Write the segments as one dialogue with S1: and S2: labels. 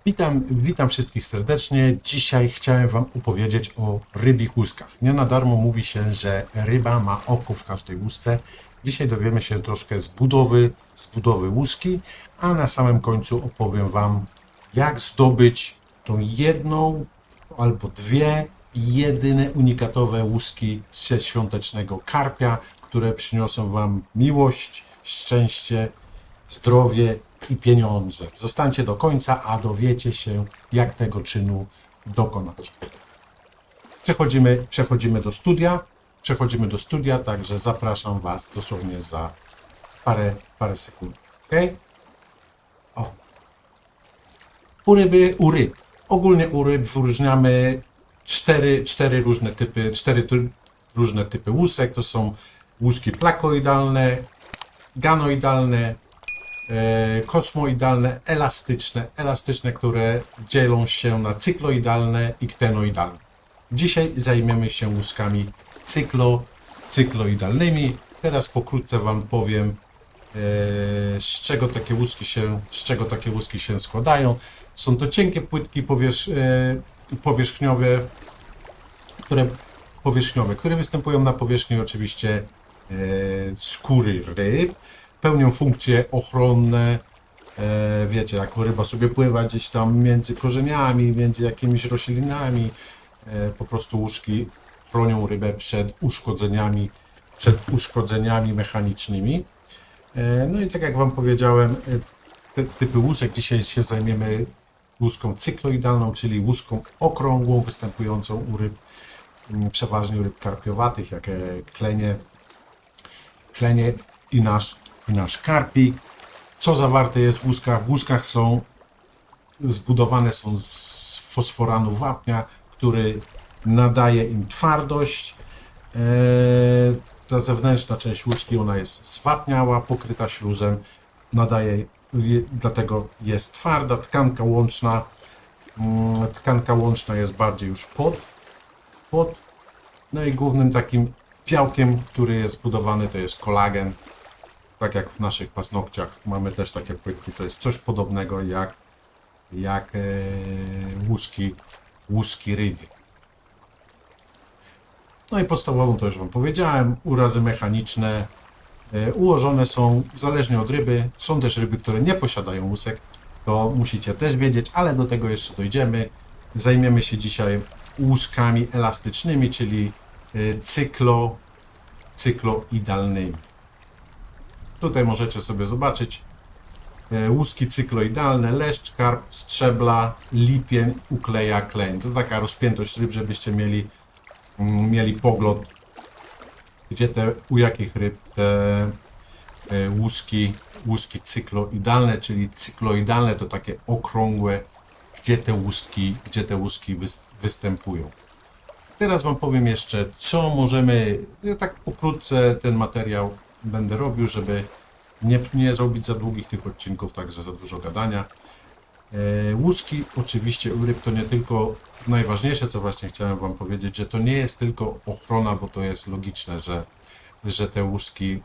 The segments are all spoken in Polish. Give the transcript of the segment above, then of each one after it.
S1: Witam wszystkich serdecznie. Dzisiaj chciałem Wam opowiedzieć o rybich łuskach. Nie na darmo mówi się, że ryba ma oko w każdej łusce. Dzisiaj dowiemy się troszkę z budowy łuski, a na samym końcu opowiem Wam, jak zdobyć tą jedną albo dwie jedyne unikatowe łuski ze świątecznego karpia, które przyniosą Wam miłość, szczęście, zdrowie i pieniądze. Zostańcie do końca, a dowiecie się, jak tego czynu dokonać. Przechodzimy do studia. Także zapraszam Was dosłownie za parę sekund. Ok? O. U ryb. Ogólnie u ryb wyróżniamy cztery różne typy łusek. To są łuski plakoidalne, ganoidalne, kosmoidalne, elastyczne, które dzielą się na cykloidalne i ktenoidalne. Dzisiaj zajmiemy się łuskami cykloidalnymi. Teraz pokrótce Wam powiem, z czego takie łuski się składają. Są to cienkie płytki które występują na powierzchni oczywiście skóry ryb. Pełnią funkcje ochronne. Wiecie, jak ryba sobie pływa gdzieś tam między korzeniami, między jakimiś roślinami. Po prostu łuski chronią rybę przed uszkodzeniami mechanicznymi. No i tak jak Wam powiedziałem, te typy łusek, dzisiaj się zajmiemy łuską cykloidalną, czyli łuską okrągłą, występującą u ryb, przeważnie u ryb karpiowatych, jak klenie i nasz karpik. Co zawarte jest w łuskach? W łuskach zbudowane są z fosforanu wapnia, który nadaje im twardość. Ta zewnętrzna część łuski, ona jest zwapniała, pokryta śluzem, dlatego jest twarda. Tkanka łączna jest bardziej już pod. No i głównym takim białkiem, który jest zbudowany, to jest kolagen. Tak jak w naszych paznokciach mamy też takie płytki, to jest coś podobnego jak łuski ryby. No i podstawową to już Wam powiedziałem, urazy mechaniczne ułożone są zależnie od ryby. Są też ryby, które nie posiadają łusek, to musicie też wiedzieć, ale do tego jeszcze dojdziemy. Zajmiemy się dzisiaj łuskami elastycznymi, czyli cykloidalnymi. Tutaj możecie sobie zobaczyć łuski cykloidalne, leszcz, karp, strzebla, lipień, ukleja, kleń. To taka rozpiętość ryb, żebyście mieli pogląd, u jakich ryb te łuski cykloidalne, czyli cykloidalne to takie okrągłe, gdzie te łuski występują. Teraz Wam powiem jeszcze, co możemy, ja tak pokrótce ten materiał będę robił, żeby nie zrobić za długich tych odcinków, także za dużo gadania. Łuski oczywiście u ryb to nie tylko, najważniejsze co właśnie chciałem Wam powiedzieć, że to nie jest tylko ochrona, bo to jest logiczne, że te łuski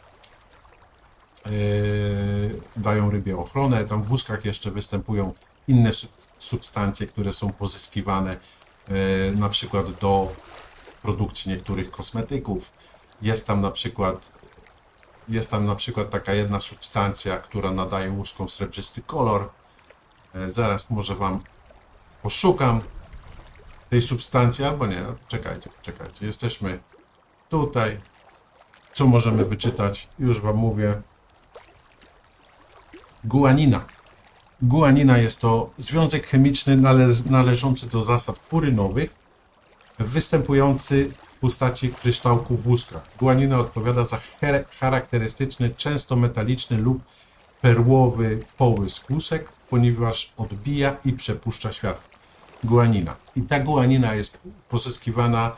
S1: dają rybie ochronę. Tam w łuskach jeszcze występują inne substancje, które są pozyskiwane na przykład do produkcji niektórych kosmetyków. Jest tam na przykład taka jedna substancja, która nadaje łuskom srebrzysty kolor. Zaraz może Wam poszukam tej substancji, albo nie, czekajcie. Jesteśmy tutaj. Co możemy wyczytać? Już Wam mówię. Guanina. Guanina jest to związek chemiczny należący do zasad purynowych, występujący w postaci kryształków w łuskach. Guanina odpowiada za charakterystyczny, często metaliczny lub perłowy połysk łusek, ponieważ odbija i przepuszcza światło. Guanina. I ta guanina jest pozyskiwana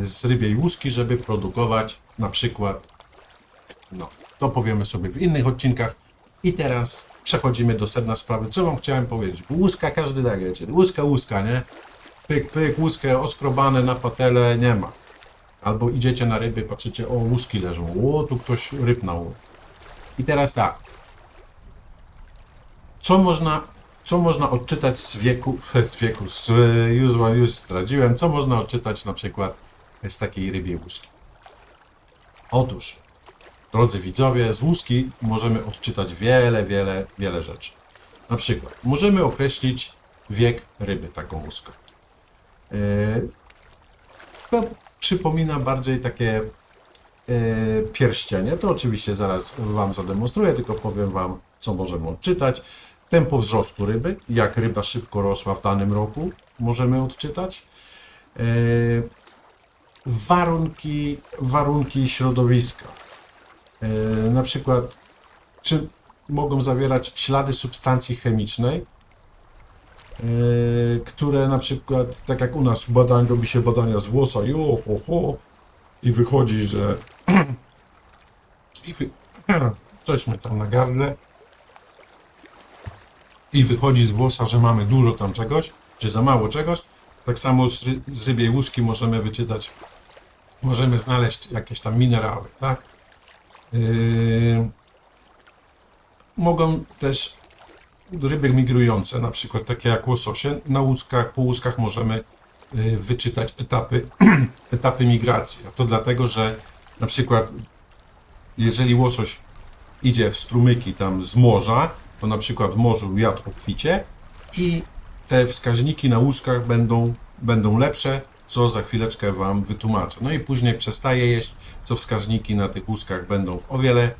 S1: z rybiej łuski, żeby produkować na przykład, to powiemy sobie w innych odcinkach. I teraz przechodzimy do sedna sprawy. Co Wam chciałem powiedzieć? Bo łuska każdy da, wiecie. Łuska, nie? Pyk, łuskę oskrobane na patelę nie ma. Albo idziecie na ryby, patrzycie, o, łuski leżą. O, tu ktoś ryb nałowił. I teraz tak. Co można Co można odczytać już zdradziłem, co można odczytać na przykład z takiej rybiej łuski? Otóż, drodzy widzowie, z łuski możemy odczytać wiele rzeczy. Na przykład możemy określić wiek ryby taką łuską. To przypomina bardziej takie pierścienie. To oczywiście zaraz Wam zademonstruję, tylko powiem Wam, co możemy odczytać. Tempo wzrostu ryby, jak ryba szybko rosła w danym roku, możemy odczytać. Warunki środowiska. Na przykład, czy mogą zawierać ślady substancji chemicznej, które na przykład, tak jak u nas robi się badania z włosa i wychodzi, że coś mnie tam na gardle i wychodzi z włosa, że mamy dużo tam czegoś, czy za mało czegoś. Tak samo z rybiej łuski możemy wyczytać, możemy znaleźć jakieś tam minerały, tak? Mogą też ryby migrujące, na przykład takie jak łososie, na łuskach, po łuskach możemy wyczytać etapy migracji. A to dlatego, że na przykład jeżeli łosoś idzie w strumyki tam z morza, to na przykład w morzu jadł obficie i te wskaźniki na łuskach będą lepsze, co za chwileczkę Wam wytłumaczę. No i później przestaje jeść, co wskaźniki na tych łuskach będą o wiele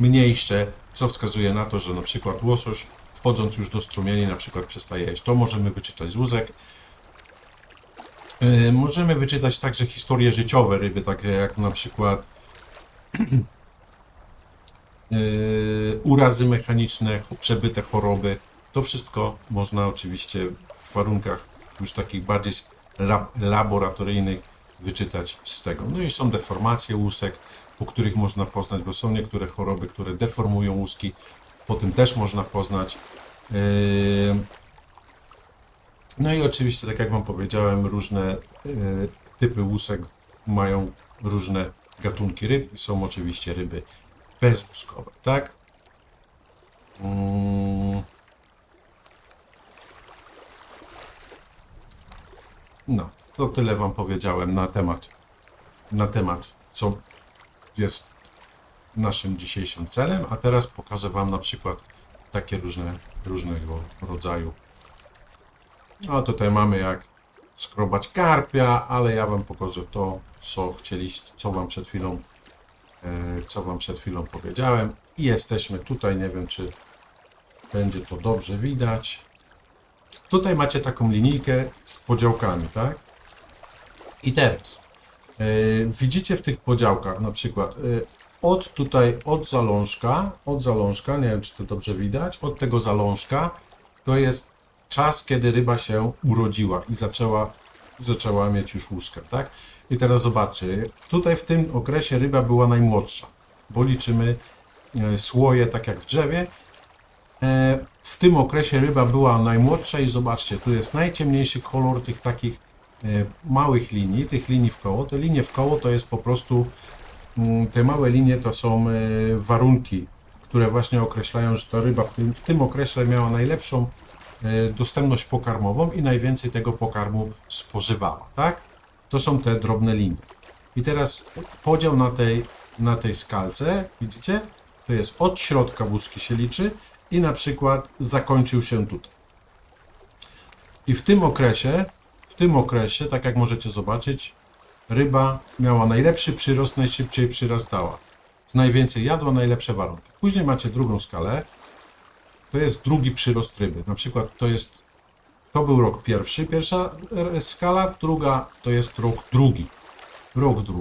S1: mniejsze, co wskazuje na to, że na przykład łosoś wchodząc już do strumieni na przykład przestaje jeść. To możemy wyczytać z łusek. Możemy wyczytać także historie życiowe ryby, takie jak na przykład urazy mechaniczne, przebyte choroby. To wszystko można oczywiście w warunkach już takich bardziej laboratoryjnych wyczytać z tego. No i są deformacje łusek, po których można poznać, bo są niektóre choroby, które deformują łuski, po tym też można poznać. No i oczywiście, tak jak Wam powiedziałem, różne typy łusek mają różne gatunki ryb. Są oczywiście ryby bezłuskowe, tak? No, to tyle Wam powiedziałem na temat, co jest naszym dzisiejszym celem, a teraz pokażę Wam na przykład takie różnego rodzaju. No tutaj mamy jak skrobać karpia, ale ja Wam pokażę to, co chcieliście, co Wam przed chwilą powiedziałem. I jesteśmy tutaj, nie wiem, czy będzie to dobrze widać. Tutaj macie taką linijkę z podziałkami, tak? I teraz widzicie w tych podziałkach na przykład od zalążka, nie wiem, czy to dobrze widać, od tego zalążka to jest czas, kiedy ryba się urodziła i zaczęła mieć już łuskę, tak? I teraz zobaczcie, tutaj w tym okresie ryba była najmłodsza, bo liczymy słoje tak jak w drzewie. W tym okresie ryba była najmłodsza i zobaczcie, tu jest najciemniejszy kolor tych takich małych linii, tych linii w koło. Te linie w koło to jest po prostu, te małe linie to są warunki, które właśnie określają, że ta ryba w tym okresie miała najlepszą dostępność pokarmową i najwięcej tego pokarmu spożywała, tak? To są te drobne linie. I teraz podział na tej skalce, widzicie? To jest od środka łuski się liczy i na przykład zakończył się tutaj. I w tym okresie, tak jak możecie zobaczyć, ryba miała najlepszy przyrost, najszybciej przyrastała. Najwięcej jadła, najlepsze warunki. Później macie drugą skalę. To jest drugi przyrost ryby. Na przykład to był rok pierwszy, pierwsza skala, druga to jest rok drugi.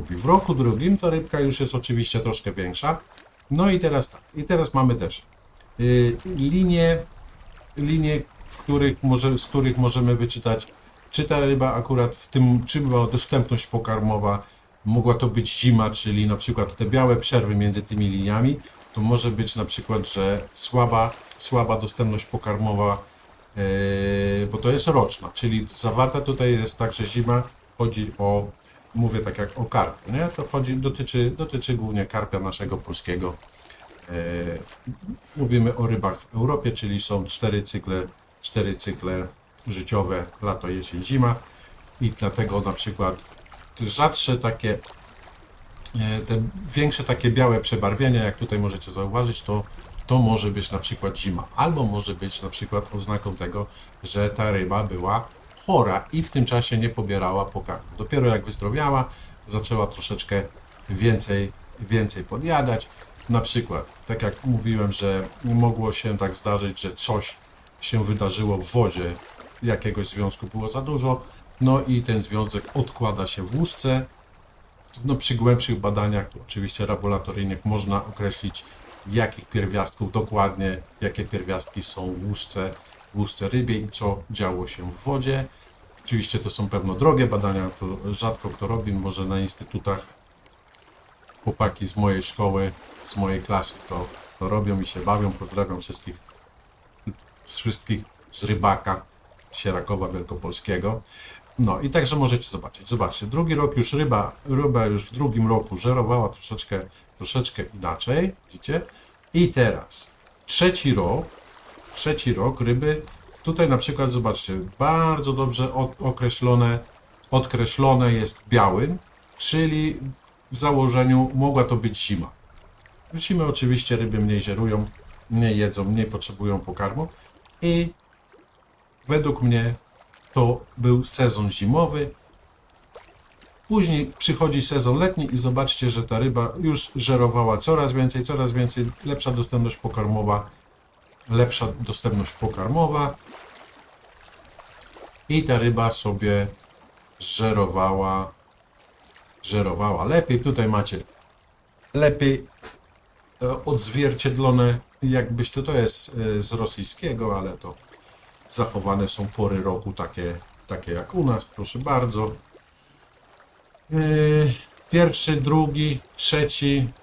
S1: W roku drugim ta rybka już jest oczywiście troszkę większa. No i teraz tak. I teraz mamy też linie, z których możemy wyczytać, czy ta ryba akurat czy była dostępność pokarmowa, mogła to być zima, czyli na przykład te białe przerwy między tymi liniami, to może być na przykład, że słaba dostępność pokarmowa, bo to jest roczna, czyli zawarta tutaj jest także zima, chodzi o, mówię tak jak o karpie, nie? To dotyczy głównie karpia naszego polskiego. Mówimy o rybach w Europie, czyli są 4 cykle 4 cykle życiowe, lato, jesień, zima i dlatego na przykład rzadsze takie, te większe takie białe przebarwienia, jak tutaj możecie zauważyć, to może być na przykład zima, albo może być na przykład oznaką tego, że ta ryba była chora i w tym czasie nie pobierała pokarmu. Dopiero jak wyzdrowiała, zaczęła troszeczkę więcej podjadać. Na przykład, tak jak mówiłem, że mogło się tak zdarzyć, że coś się wydarzyło w wodzie, jakiegoś związku było za dużo, no i ten związek odkłada się w łusce. No, przy głębszych badaniach, oczywiście laboratoryjnych, można określić, jakich pierwiastków dokładnie, jakie pierwiastki są w łusce rybiej i co działo się w wodzie. Oczywiście to są pewno drogie badania, to rzadko kto robi, może na instytutach chłopaki z mojej szkoły, z mojej klasy to robią i się bawią. Pozdrawiam wszystkich z Rybaka, Sierakowa Wielkopolskiego. No i także możecie zobaczyć. Zobaczcie, drugi rok już ryba już w drugim roku żerowała troszeczkę inaczej, widzicie? I teraz trzeci rok ryby, tutaj na przykład zobaczcie, bardzo dobrze odkreślone jest białym, czyli w założeniu mogła to być zima. W zimę oczywiście ryby mniej żerują, mniej jedzą, mniej potrzebują pokarmu i według mnie to był sezon zimowy. Później przychodzi sezon letni i zobaczcie, że ta ryba już żerowała coraz więcej, lepsza dostępność pokarmowa i ta ryba sobie żerowała lepiej. Tutaj macie lepiej odzwierciedlone, jakbyś to jest z rosyjskiego, ale to zachowane są pory roku takie jak u nas, proszę bardzo. Pierwszy, drugi, trzeci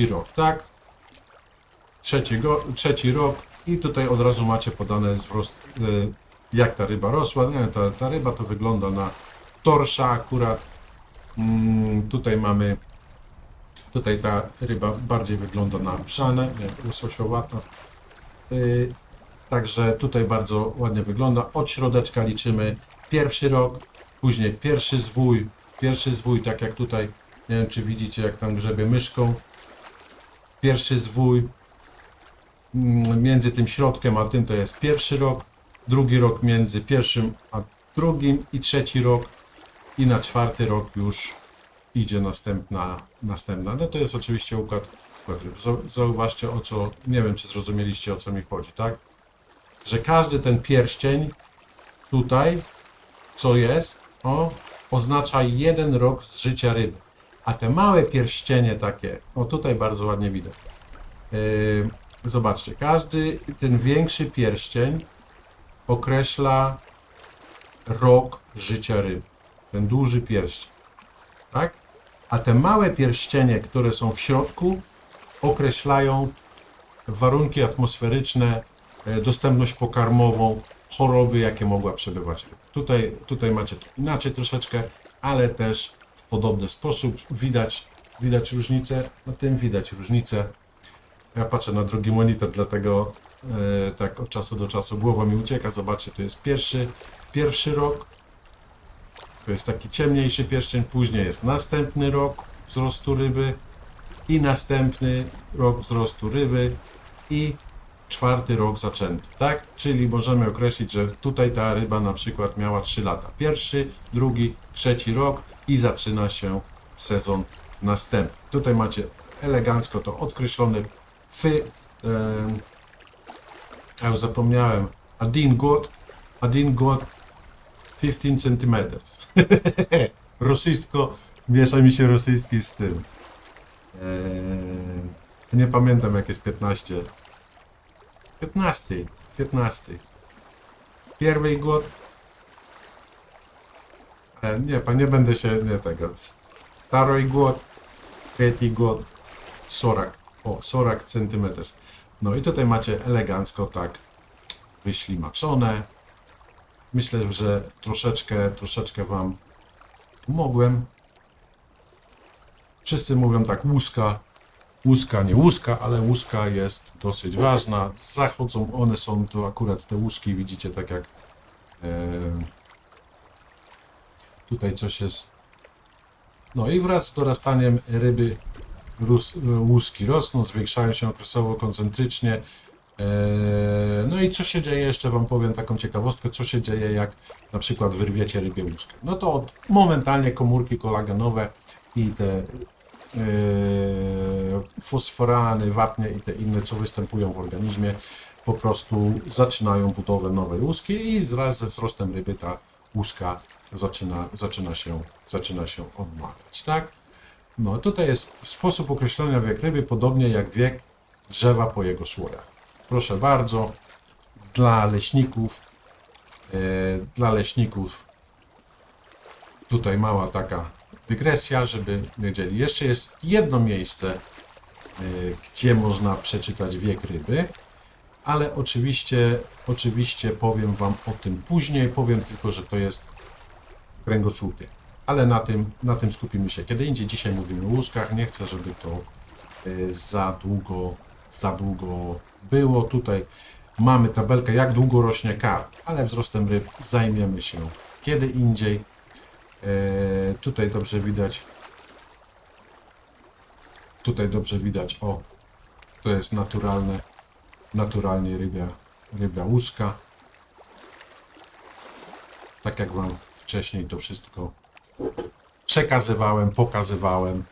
S1: rok, tak? Trzeci rok i tutaj od razu macie podane wzrost, jak ta ryba rosła. Nie, ta ryba to wygląda na torsza akurat. Tutaj ta ryba bardziej wygląda na brzane, łososiowata. Także tutaj bardzo ładnie wygląda. Od środeczka liczymy pierwszy rok, później pierwszy zwój, tak jak tutaj, nie wiem czy widzicie, jak tam grzebie myszką. Pierwszy zwój między tym środkiem a tym to jest pierwszy rok, drugi rok między pierwszym a drugim i trzeci rok i na czwarty rok już idzie następna. No to jest oczywiście układ ryb. Zauważcie nie wiem czy zrozumieliście o co mi chodzi, tak? Że każdy ten pierścień tutaj, co jest, oznacza jeden rok z życia ryby. A te małe pierścienie takie, tutaj bardzo ładnie widać. Zobaczcie, każdy ten większy pierścień określa rok życia ryby. Ten duży pierścień, tak? A te małe pierścienie, które są w środku, określają warunki atmosferyczne, dostępność pokarmową, choroby, jakie mogła przebywać ryba. Tutaj macie to inaczej troszeczkę, ale też w podobny sposób widać różnicę. Na tym widać różnicę. Ja patrzę na drugi monitor, dlatego tak od czasu do czasu głowa mi ucieka. Zobaczcie, to jest pierwszy rok. To jest taki ciemniejszy pierścień, później jest następny rok wzrostu ryby i następny rok wzrostu ryby i czwarty rok zaczęty, tak? Czyli możemy określić, że tutaj ta ryba na przykład miała 3 lata. Pierwszy, drugi, trzeci rok i zaczyna się sezon następny. Tutaj macie elegancko to odkreślone ja już zapomniałem, один год 15 cm. Rosyjsko, miesza mi się rosyjski z tym. Nie pamiętam jak jest 15. 15. Pierwszy gод. Nie będę się, nie tego. Второй год, trzeci gод, 40 cm. No i tutaj macie elegancko tak wyślimaczone. Myślę, że troszeczkę Wam pomogłem. Wszyscy mówią tak łuska, łuska, nie łuska, ale łuska jest dosyć ważna. Zachodzą, one są, to akurat te łuski, widzicie, tak jak tutaj coś jest. No i wraz z dorastaniem ryby łuski rosną, zwiększają się okresowo koncentrycznie. No i co się dzieje, jeszcze Wam powiem taką ciekawostkę, co się dzieje, jak na przykład wyrwiecie rybie łuskę. No to momentalnie komórki kolagenowe i te fosforany, wapnie i te inne, co występują w organizmie, po prostu zaczynają budowę nowej łuski i wraz ze wzrostem ryby ta łuska zaczyna się odmawiać, tak? No tutaj jest sposób określenia wiek ryby, podobnie jak wiek drzewa po jego słojach. Proszę bardzo, dla leśników tutaj mała taka dygresja, żeby wiedzieli. Jeszcze jest jedno miejsce, gdzie można przeczytać wiek ryby, ale oczywiście powiem Wam o tym później. Powiem tylko, że to jest w kręgosłupie. Ale na tym skupimy się kiedy indziej. Dzisiaj mówimy o łuskach. Nie chcę, żeby to za długo było. Tutaj mamy tabelkę, jak długo rośnie karp, ale wzrostem ryb zajmiemy się kiedy indziej. Tutaj dobrze widać, o, to jest naturalnie rybia łuska. Tak jak Wam wcześniej to wszystko przekazywałem, pokazywałem.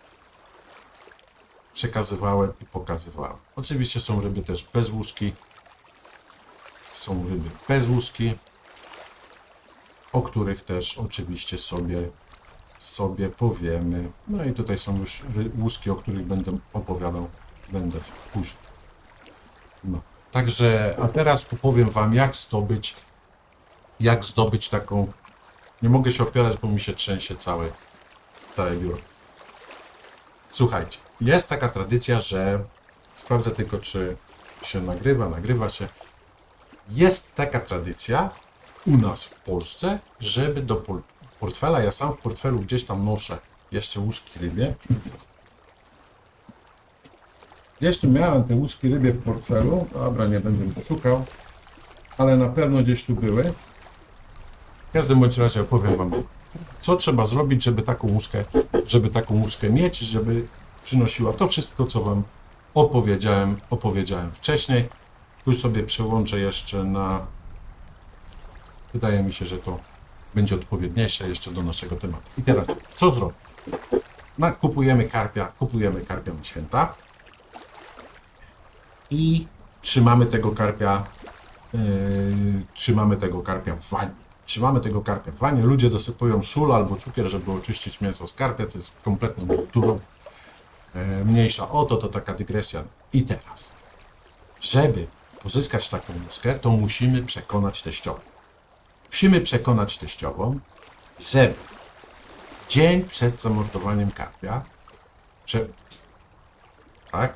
S1: Oczywiście są ryby też bez łuski. O których też oczywiście sobie powiemy. No i tutaj są już łuski, o których będę opowiadał, później. No. Także, a teraz opowiem Wam, jak zdobyć taką. Nie mogę się opierać, bo mi się trzęsie całe biuro. Słuchajcie, jest taka tradycja, że sprawdzę tylko, czy się nagrywa się. Jest taka tradycja u nas w Polsce, żeby do portfela, ja sam w portfelu gdzieś tam noszę jeszcze łuski rybie. Gdzieś tu miałem te łuski rybie w portfelu, dobra, nie będę szukał, ale na pewno gdzieś tu były. W każdym bądź razie opowiem Wam, co trzeba zrobić, żeby taką łuskę mieć, żeby przynosiła to wszystko, co Wam opowiedziałem wcześniej. Tu sobie przełączę jeszcze na. Wydaje mi się, że to będzie odpowiedniejsze jeszcze do naszego tematu. I teraz co zrobić? Kupujemy karpia na święta i trzymamy tego karpia w wannie. Ludzie dosypują sól albo cukier, żeby oczyścić mięso z karpia, co jest kompletną bzdurą. Mniejsza o to taka dygresja. I teraz, żeby pozyskać taką łuskę, to musimy przekonać teściową, żeby dzień przed zamordowaniem karpia,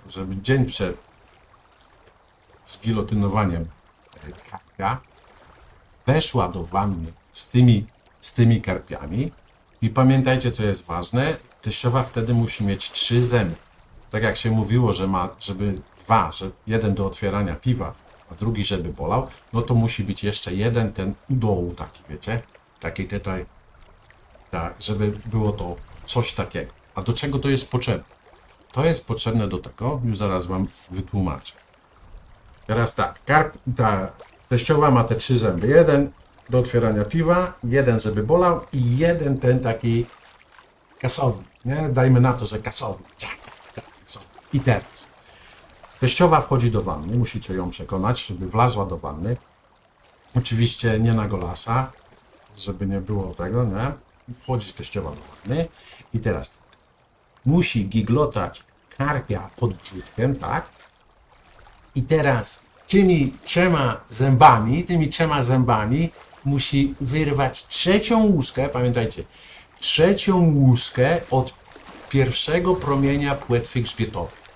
S1: żeby dzień przed zgilotynowaniem karpia weszła do wanny z tymi karpiami i pamiętajcie, co jest ważne, teściowa wtedy musi mieć 3 zęby. Tak jak się mówiło, że że jeden do otwierania piwa, a drugi, żeby bolał, no to musi być jeszcze jeden ten u dołu taki, wiecie? Taki tutaj, tak, żeby było to coś takiego. A do czego to jest potrzebne? To jest potrzebne do tego, już zaraz Wam wytłumaczę. Teraz tak, ta teściowa ma te 3 zęby. Jeden do otwierania piwa, jeden, żeby bolał i jeden ten taki kasownik, nie? Dajmy na to, że kasownik. I teraz teściowa wchodzi do wanny, musicie ją przekonać, żeby wlazła do wanny. Oczywiście nie na golasa, żeby nie było tego, nie? Wchodzi teściowa do wanny i teraz musi giglotać karpia pod brzuszkiem, tak? I teraz tymi trzema zębami musi wyrwać trzecią łuskę, pamiętajcie, trzecią łuskę od pierwszego promienia płetwy grzbietowej.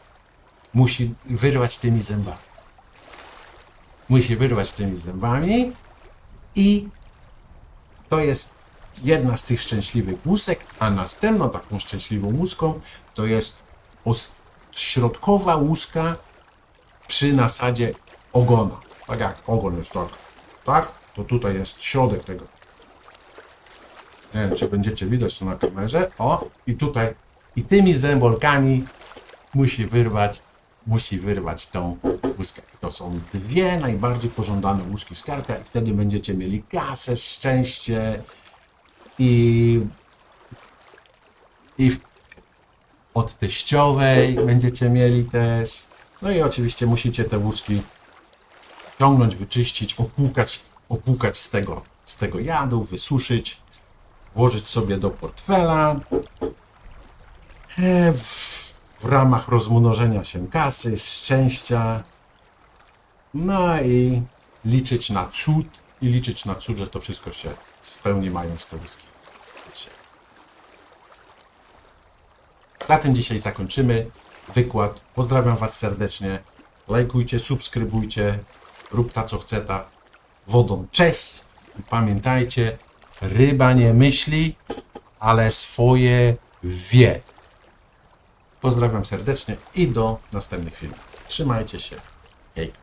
S1: Musi wyrwać tymi zębami i to jest jedna z tych szczęśliwych łusek, a następną taką szczęśliwą łuską to jest środkowa łuska przy nasadzie ogona. Tak jak ogon jest tak, tak? To tutaj jest środek tego. Nie wiem, czy będziecie widać to na kamerze. O, i tutaj, i tymi zębolkami musi wyrwać tą łuskę. I to są dwie najbardziej pożądane łuski z karpia i wtedy będziecie mieli kasę, szczęście i od teściowej będziecie mieli też. No i oczywiście musicie te łuski ciągnąć, wyczyścić, opłukać z tego jadu, wysuszyć, włożyć sobie do portfela. W ramach rozmnożenia się kasy, szczęścia. No i liczyć na cud, że to wszystko się spełni, mając te łuski. Na tym dzisiaj zakończymy wykład. Pozdrawiam Was serdecznie. Lajkujcie, subskrybujcie. Rób ta co chce ta. Wodą cześć. I pamiętajcie, ryba nie myśli, ale swoje wie. Pozdrawiam serdecznie i do następnych filmów. Trzymajcie się. Hej.